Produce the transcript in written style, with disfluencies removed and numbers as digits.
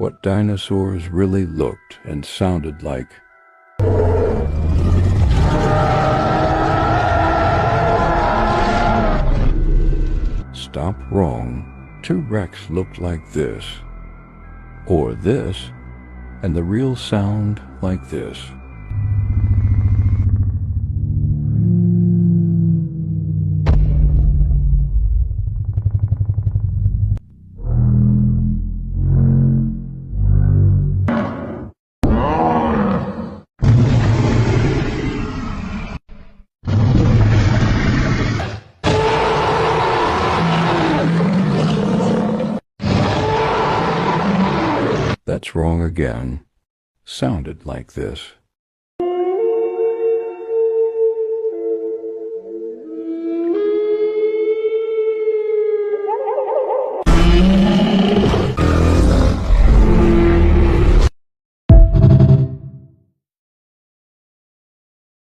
what dinosaurs really looked and sounded like. Stop wrong. T-Rex looked like this, or this, and the real sound like this. That's wrong again. Sounded like this.